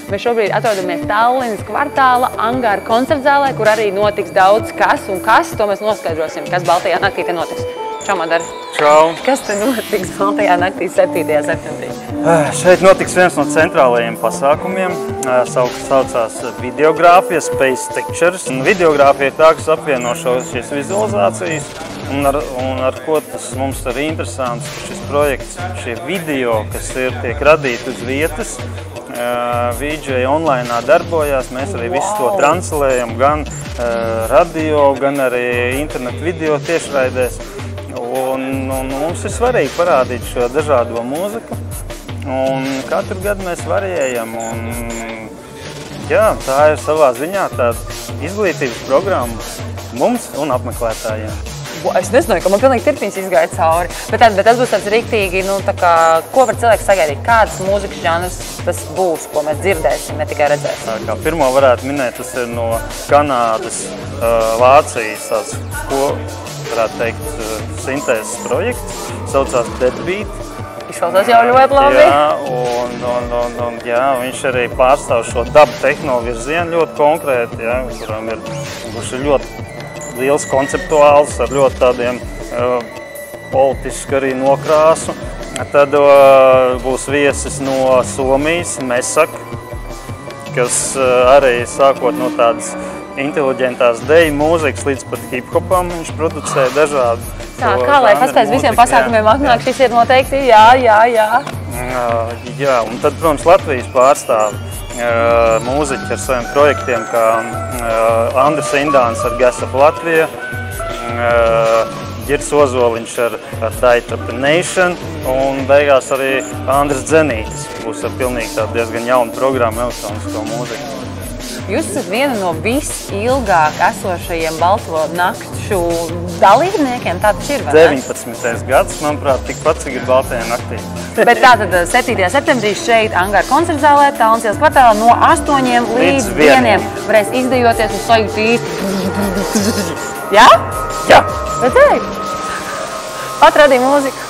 Mēs šobrīd atrodamies Tallinas kvartāla Angāra koncertzālē, kur arī notiks daudz kas un kas. To mēs noskaidrosim, kas Baltajā naktī te notiks. Čau, Madara. Čau. Kas te notiks Baltajā naktī 7. septembrī? Šeit notiks viens no centrālajiem pasākumiem. Saucās videogrāfija, Space Pictures. Videogrāfija ir tā, kas apvieno šīs vizualizācijas. Un ar ko tas mums ir interesants, ka šis projekts, šie video, kas tiek radīti uz vietas, VJ online darbojās. Mēs arī visu to translējam gan radio, gan arī internetu video tiešraidēs. Un mums ir svarīgi parādīt šo dažādo mūziku. Un katru gadu mēs variējam. Un, jā, tā ir savā ziņā tāda izglītības programma mums un apmeklētājiem. Es nezināju, ka man pilnīgi tirpiņas izgāja cauri. Bet tas būs tāds riktīgi, ko var cilvēks sagaidīt? Kāds mūzikas žanrs tas būs, ko mēs dzirdēsim, ne tikai redzēsim? Kā pirmo varētu minēt, tas ir no Kanādas, Vācijas, ko varētu teikt, sintēzes projekts. Saucās Deadbeat. Izklausās jau ļoti labi. Jā, viņš arī pārstāv šo dabu tehno virzienu ļoti konkrēti, kurš ir ļoti liels konceptuāls, ar ļoti tādiem politiski arī nokrāsu. Tad būs viesis no Somijas, Mesak, kas arī sākot no tādas inteliģentās deju mūzikas līdz pat hip-hopam, viņš producē dažādu. Tā, kā lai paspēc visiem pasākumiem atnāk, šis ir noteikti, jā. Jā, un tad, protams, Latvijas pārstāv mūziķi ar saviem projektiem, kā Andris Indāns ar Gas Up Latvija, Ģirs Ozoliņš ar Diet Up the Nation, un beigās arī Andris Dzenītis būs ar pilnīgi tādu diezgan jaunu programmu elektronisko mūziku. Jūs esat viena no visilgāk esošajiem Balto nakšu dalībniekiem, tā taču ir, vai ne? 19. gads, manuprāt, tikpat, cik ir Baltajā naktī. Bet tātad 7. septembrī šeit Angāra koncertzālē, Tallinas ielas kvartālā no 8 līdz 1 varēs izdejoties uz sajūt īsti. Jā? Jā! Redzēji? Pat radīja mūziku.